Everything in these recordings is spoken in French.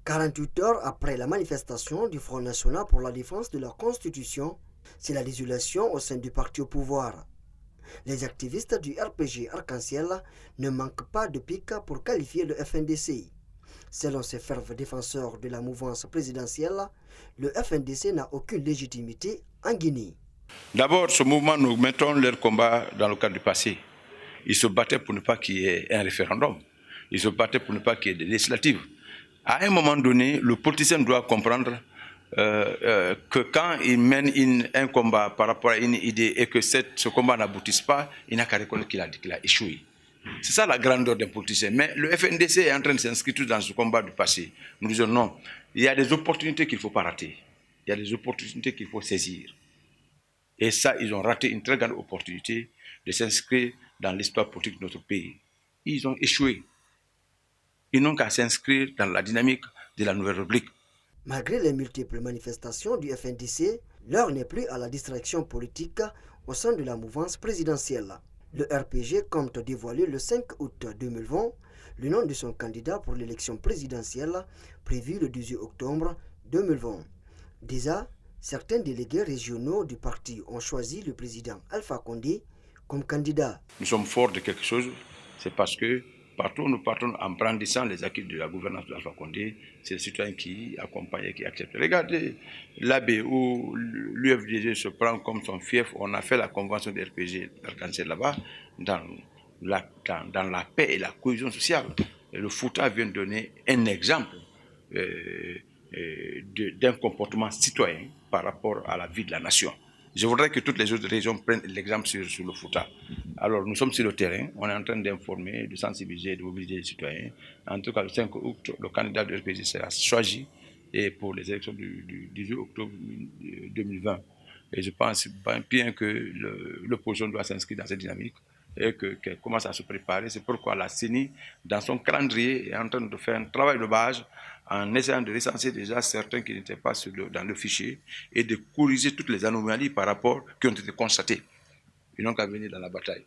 48 heures après la manifestation du Front National pour la défense de la Constitution, c'est la désolation au sein du parti au pouvoir. Les activistes du RPG Arc-en-Ciel ne manquent pas de pic pour qualifier le FNDC. Selon ces fervents défenseurs de la mouvance présidentielle, le FNDC n'a aucune légitimité en Guinée. D'abord, ce mouvement, nous mettons leur combat dans le cadre du passé. Ils se battaient pour ne pas qu'il y ait un référendum. Ils se battaient pour ne pas qu'il y ait des législatives. À un moment donné, le politicien doit comprendre que quand il mène un combat par rapport à une idée et que ce combat n'aboutisse pas, il n'a qu'à reconnaître qu'il a échoué. C'est ça la grandeur d'un politicien. Mais le FNDC est en train de s'inscrire dans ce combat du passé. Nous disons non, il y a des opportunités qu'il ne faut pas rater. Il y a des opportunités qu'il faut saisir. Et ça, ils ont raté une très grande opportunité de s'inscrire dans l'histoire politique de notre pays. Ils ont échoué. Ils n'ont qu'à s'inscrire dans la dynamique de la Nouvelle République. Malgré les multiples manifestations du FNDC, l'heure n'est plus à la distraction politique au sein de la mouvance présidentielle. Le RPG compte dévoiler le 5 août 2020 le nom de son candidat pour l'élection présidentielle prévue le 18 octobre 2020. Déjà, certains délégués régionaux du parti ont choisi le président Alpha Condé comme candidat. Nous sommes forts de quelque chose, c'est parce que partout où nous partons en brandissant les acquis de la gouvernance d'Alpha Condé, c'est les citoyens qui accompagnent et qui acceptent. Regardez, l'AB où l'UFDG se prend comme son fief, on a fait la convention de RPG Arc-en-Ciel là-bas, dans la paix et la cohésion sociale. Et le Fouta vient de donner un exemple d'un comportement citoyen par rapport à la vie de la nation. Je voudrais que toutes les autres régions prennent l'exemple sur le Fouta. Alors, nous sommes sur le terrain, on est en train d'informer, de sensibiliser, de mobiliser les citoyens. En tout cas, le 5 août, le candidat de RPG sera choisi et pour les élections du 18 octobre 2020. Et je pense bien que l'opposition doit s'inscrire dans cette dynamique et qu'elle commence à se préparer. C'est pourquoi la CENI, dans son calendrier, est en train de faire un travail de base en essayant de recenser déjà certains qui n'étaient pas dans le fichier et de corriger toutes les anomalies qui ont été constatées. Ils n'ont qu'à venir dans la bataille.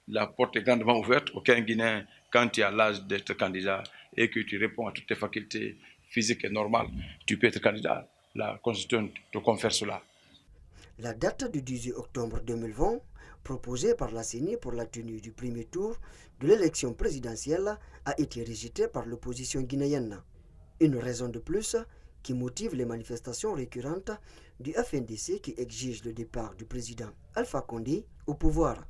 La porte est grandement ouverte. Aucun Guinéen, quand tu as l'âge d'être candidat et que tu réponds à toutes tes facultés physiques et normales, tu peux être candidat. La Constitution te confère cela. La date du 18 octobre 2020, proposée par la CENI pour la tenue du premier tour de l'élection présidentielle, a été rejetée par l'opposition guinéenne. Une raison de plus qui motive les manifestations récurrentes du FNDC qui exigent le départ du président Alpha Condé au pouvoir.